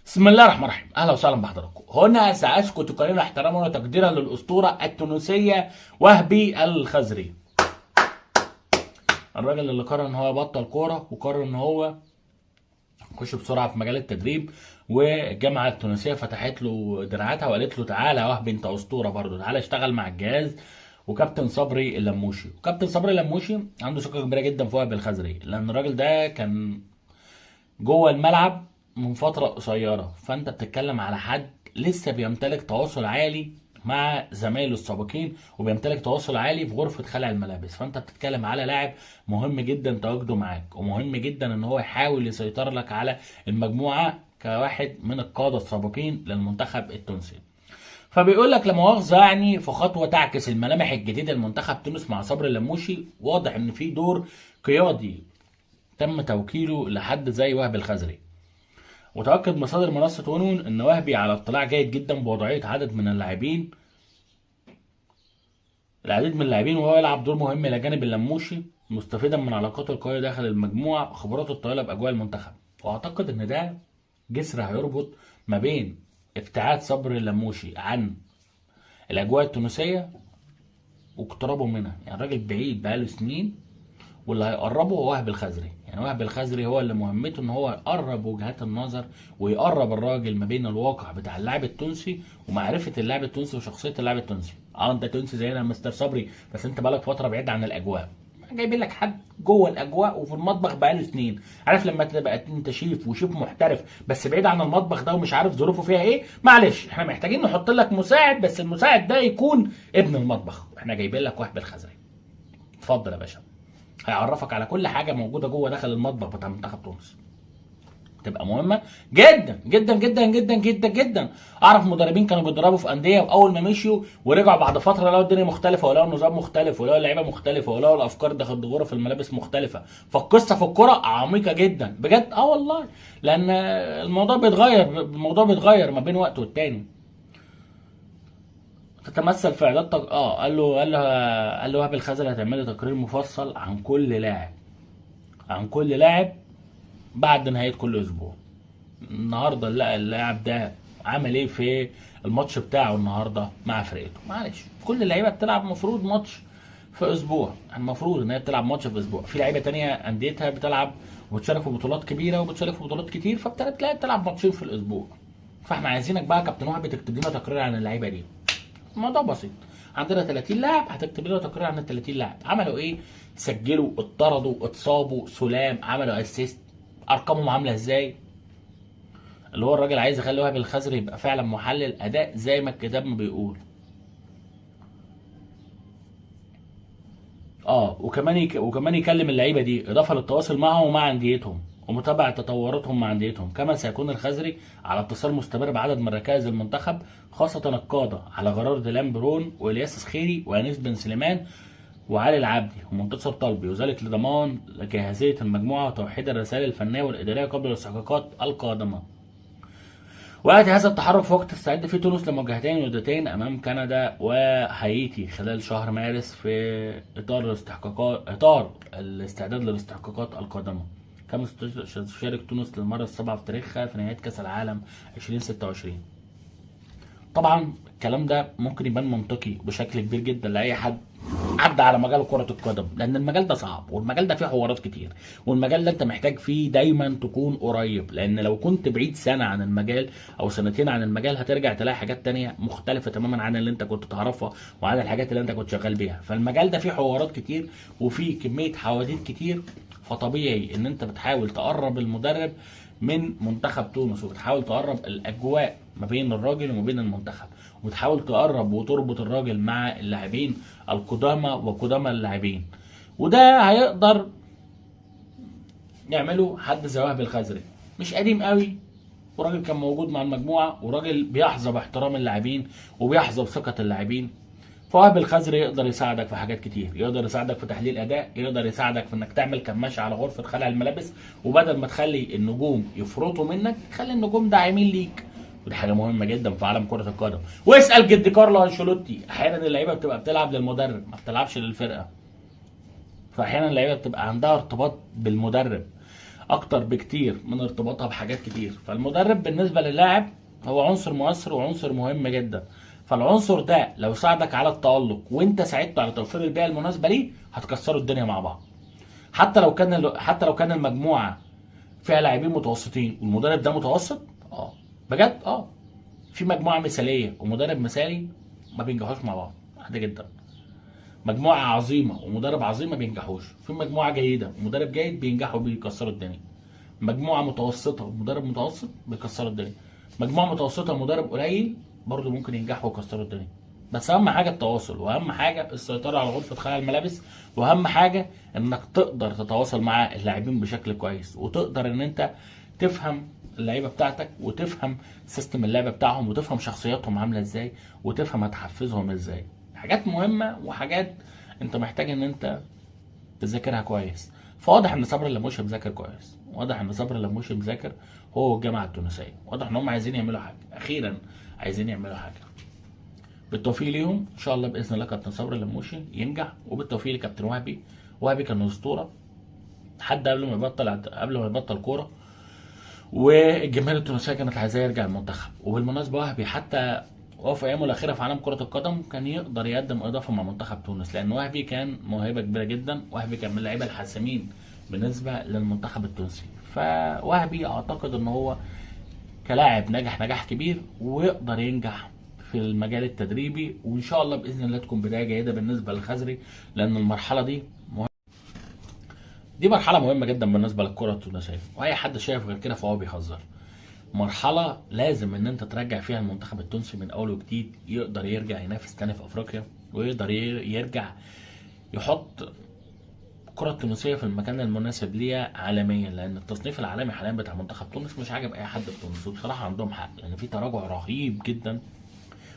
بسم الله الرحمن الرحيم، اهلا وسهلا بحضراتكم. هنا ساسكت قليلا احتراما وتقديرا للاسطوره التونسيه وهبي الخزري. الراجل اللي قرر ان هو يبطل كوره وقرر ان هو يخش بسرعه في مجال التدريب، والجامعه التونسيه فتحت له دراعاتها وقالت له تعالى يا وهبي انت اسطوره برضه، تعالى اشتغل مع الجهاز. وكابتن صبري اللموشي، وكابتن صبري اللموشي عنده ثقه كبيره جدا في وهبي الخزري، لان الراجل ده كان جوه الملعب من فترة قصيرة. فانت بتتكلم على حد لسه بيمتلك تواصل عالي مع زمايله السابقين، وبيمتلك تواصل عالي في غرفة خلع الملابس. فانت بتتكلم على لاعب مهم جدا تواجده معاك، ومهم جدا ان هو يحاول يسيطر لك على المجموعة كواحد من القادة السابقين للمنتخب التونسي. فبيقول لك لا مؤاخذة يعني في خطوة تعكس الملامح الجديدة لمنتخب تونس مع صبري اللموشي، واضح ان في دور قيادي تم توكيله لحد زي وهبي الخزري. وتأكد مصادر منصة ونون ان وهبي على اطلاع جيد جدا بوضعية العديد من اللاعبين وهو يلعب دور مهم الى جانب اللموشي، مستفيدا من علاقاته القوية داخل المجموعة وخبراته الطويلة باجواء المنتخب. واعتقد ان ده جسر هيربط ما بين ابتعاد صبري اللموشي عن الاجواء التونسية واقترابه منها. يعني الراجل بعيد بقاله سنين، واللي هيقربه هو وهب الخزري. يعني وهب الخزري هو اللي مهمته ان هو يقرب وجهات النظر ويقرب الراجل ما بين الواقع بتاع اللاعب التونسي ومعرفه اللاعب التونسي وشخصيه اللاعب التونسي. انت تونسي زينا يا مستر صبري، بس انت بقالك فتره بعيد عن الاجواء. جايبين لك حد جوه الاجواء وفي المطبخ بقاله سنين. عارف لما تبقى انت شيف وشيف محترف بس بعيد عن المطبخ ده ومش عارف ظروفه فيها ايه، معلش احنا محتاجين نحط لك مساعد، بس المساعد ده يكون ابن المطبخ. احنا جايبين لك وهب الخزري. اتفضل يا باشا، هيعرفك على كل حاجه موجوده جوه داخل المطبخ بتاع منتخب تونس. تبقى مهمه جدا جدا جدا جدا جدا جدا. اعرف مدربين كانوا بيدربوا في انديه، واول ما مشيوا ورجعوا بعد فتره لقوا الدنيا مختلفه، ولقوا النظام مختلف، ولقوا اللعيبه مختلفه، ولقوا الافكار داخل غرف الملابس مختلفه. فالقصه في الكره عميقه جدا بجد، والله. لان الموضوع بيتغير ما بين وقت والتاني. تتمثل في اعداد قال له وهب الخزري هتعمل لي تقرير مفصل عن كل لاعب بعد نهاية كل أسبوع. النهارده اللاعب ده عمل إيه في الماتش بتاعه النهارده مع فرقته. معلش كل اللعيبة بتلعب المفروض ماتش في أسبوع، المفروض إن هي بتلعب ماتش في أسبوع. في لعيبة تانية أنديتها بتلعب وبتشارك في بطولات كبيرة وبتشارك في بطولات كتير، فبتلاقي بتلعب ماتشين في الأسبوع. فاحنا عايزينك بقى كابتن وهبي تكتب لنا تقرير عن اللعيبة دي. الموضوع بسيط. عندنا 30 لاعب، هتكتب لنا تقرير عن ال 30 لاعب عملوا ايه، سجلوا، اتطردوا، اتصابوا، سلام، عملوا اسيست، ارقامهم عامله ازاي. اللي هو الراجل عايز يخلي وهبي الخزري يبقى فعلا محلل اداء زي ما الكتاب ما بيقول. وكمان يكلم اللعيبه دي اضافه للتواصل معهم ومع انديتهم ومتابعه تطوراتهم مع انديتهم. كما سيكون الخزري على اتصال مستمر بعدد من ركائز المنتخب، خاصه القاده على غرار ديلان برون والياس سخيري وانيس بن سليمان وعلي العبدي ومنتصر طلبي، وذلك لضمان جاهزيه المجموعه وتوحيد الرسائل الفنيه والاداريه قبل الاستحقاقات القادمه. ويأتي هذا التحرك في وقت تستعد فيه تونس لمواجهتين ودتين أمام كندا وهايتي خلال شهر مارس في إطار الاستعداد للاستحقاقات القادمة. كما ستشارك تونس للمرة السابعة في تاريخها في نهاية كأس العالم 2026. طبعا الكلام ده ممكن يبان منطقي بشكل كبير جدا لاي حد عدى على مجال كرة القدم، لأن المجال ده صعب والمجال ده فيه حوارات كتير، والمجال ده أنت محتاج فيه دايما تكون قريب، لأن لو كنت بعيد سنة عن المجال أو سنتين عن المجال هترجع تلاقي حاجات تانية مختلفة تماما عن اللي أنت كنت تعرفها وعن الحاجات اللي أنت كنت شغال بيها. فالمجال ده فيه حوارات كتير وفيه كمية حواديت كتير، فطبيعي إن أنت بتحاول تقرب المدرب من منتخب تونس، وبتحاول تقرب الاجواء ما بين الراجل وما بين المنتخب، وبتحاول تقرب وتربط الراجل مع اللاعبين القدامى وقدامى اللاعبين. وده هيقدر يعمله حد زي وهبي الخزري، مش قديم قوي، وراجل كان موجود مع المجموعه، وراجل بيحظى باحترام اللاعبين وبيحظى بثقه اللاعبين. فوهبي الخزري يقدر يساعدك في حاجات كتير، يقدر يساعدك في تحليل اداء، يقدر يساعدك في انك تعمل كماشة على غرفه خلع الملابس، وبدل ما تخلي النجوم يفرطوا منك خلي النجوم داعمين ليك. ودي حاجه مهمه جدا في عالم كره القدم. واسال جد كارلو انشيلوتي، احيانا اللعيبه بتبقى بتلعب للمدرب ما بتلعبش للفرقه. فاحيانا اللعيبه بتبقى عندها ارتباط بالمدرب اكتر بكتير من ارتباطها بحاجات كتير. فالمدرب بالنسبه للاعب هو عنصر مؤثر وعنصر مهم جدا. فالعنصر ده لو ساعدك على التألق وانت ساعدته على توفير البيئه المناسبه ليه، هتكسروا الدنيا مع بعض. حتى لو كان المجموعه فيها لاعبين متوسطين والمدرب ده متوسط، بجد في مجموعه مثاليه ومدرب مثالي ما بينجحوش مع بعض، عادي جدا. مجموعه عظيمه ومدرب عظيم ما بينجحوش. في مجموعه جيده ومدرب جيد بينجحوا بيكسروا الدنيا. مجموعه متوسطه ومدرب متوسط بيكسروا الدنيا. مجموعه متوسطه ومدرب قليل برضه ممكن ينجحوا ويكسروا الدنيا. بس اهم حاجه التواصل، واهم حاجه السيطره على غرفه خلع الملابس، واهم حاجه انك تقدر تتواصل مع اللاعبين بشكل كويس، وتقدر ان انت تفهم اللعيبه بتاعتك، وتفهم سيستم اللعبه بتاعهم، وتفهم شخصياتهم عامله ازاي، وتفهم هتحفزهم ازاي. حاجات مهمه وحاجات انت محتاج ان انت تذاكرها كويس. فواضح ان صبري اللموشي مذاكر كويس، واضح ان صبري اللموشي مذاكر هو والجامعه التونسيه، واضح ان هم عايزين يعملوا حاجه، اخيرا عايزين يعملوا حاجه. بالتوفيق ليهم ان شاء الله باذن الله. كابتن صبري اللموشي ينجح، وبالتوفيق لكابتن وهبي. وهبي كان اسطوره حد قبل ما يبطل كوره، والجماهير التونسيه كانت عايزاه يرجع المنتخب. وبالمناسبه وهبي حتى وهو في ايامه الاخيره في عالم كره القدم كان يقدر يقدم اضافه مع منتخب تونس، لان وهبي كان موهبه كبيره جدا. وهبي كان من اللعيبه الحاسمين بالنسبه للمنتخب التونسي. فوهبي اعتقد ان هو كلاعب نجح كبير، ويقدر ينجح في المجال التدريبي. وان شاء الله باذن الله تكون بدايه جيده بالنسبه للخزري، لان المرحله دي مرحله مهمه جدا بالنسبه للكره التونسيه. واي حد شايف غير كده فهو بيهزر. مرحله لازم ان انت ترجع فيها المنتخب التونسي من اول وجديد، يقدر يرجع ينافس تاني في افريقيا، ويقدر يرجع يحط الكرة التونسية في المكان المناسب ليها عالميا. لأن التصنيف العالمي حاليا بتاع منتخب تونس مش عاجب أي حد في تونس، وبصراحة عندهم حق، لأن في تراجع رهيب جدا.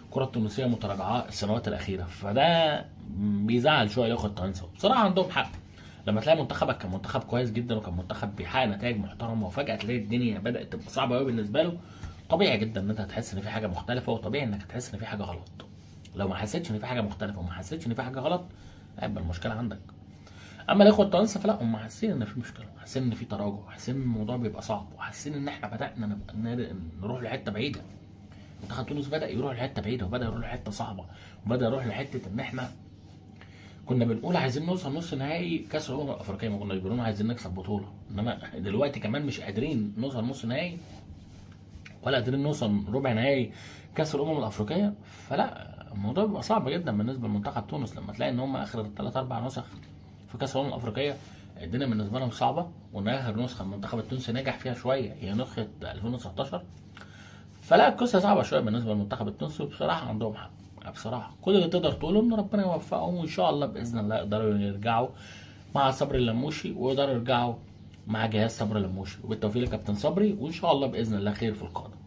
الكرة التونسية متراجعة السنوات الأخيرة، فده بيزعل شوية الأخوة التوانسة. بصراحة عندهم حق. لما تلاقي منتخبك كان منتخب كويس جدا، وكان منتخب بيحقق نتائج محترمة، وفجأة تلاقي الدنيا بدأت تبقى صعبة قوي بالنسبة له، طبيعي جدا ان انت هتحس ان في حاجة مختلفة، وطبيعي انك هتحس ان في حاجة غلط. لو ما حسيتش ان في حاجة مختلفة وما حسيتش ان في حاجة غلط، هيبقى المشكلة عندك. اما الاخوه التوانسه فلا، هم حاسين ان في مشكله، حاسين ان في تراجع، حاسين ان الموضوع بيبقى صعب، وحاسين ان احنا بدانا نروح لحته بعيده. منتخب تونس بدا يروح لحته بعيده، وبدا يروح لحته صعبه، وبدا يروح لحته ان احنا كنا بنقول عايزين نوصل نص نهائي كاس الامم الافريقيه، ما كناش بنقول عايزين نكسب بطوله. انما دلوقتي كمان مش قادرين نوصل نص نهائي، ولا قادرين نوصل ربع نهائي كاس الامم الافريقيه. فلا، الموضوع بيبقى صعب جدا بالنسبه لمنتخب تونس لما تلاقي ان هم اخر 3 4 نسخ في كاس الامم الافريقيه الدنيا بالنسبه لهم صعبه، وان اخر نسخه المنتخب التونسي نجح فيها شويه هي نسخه 2019. فلا، القصه صعبه شويه بالنسبه للمنتخب التونسي، وبصراحه عندهم حق. بصراحه كل اللي تقدر تقوله ان ربنا يوفقهم، وان شاء الله باذن الله يقدروا يرجعوا مع صبري اللموشي، ويقدروا يرجعوا مع جهاز صبري اللموشي. وبالتوفيق لكابتن صبري، وان شاء الله باذن الله خير في القادم.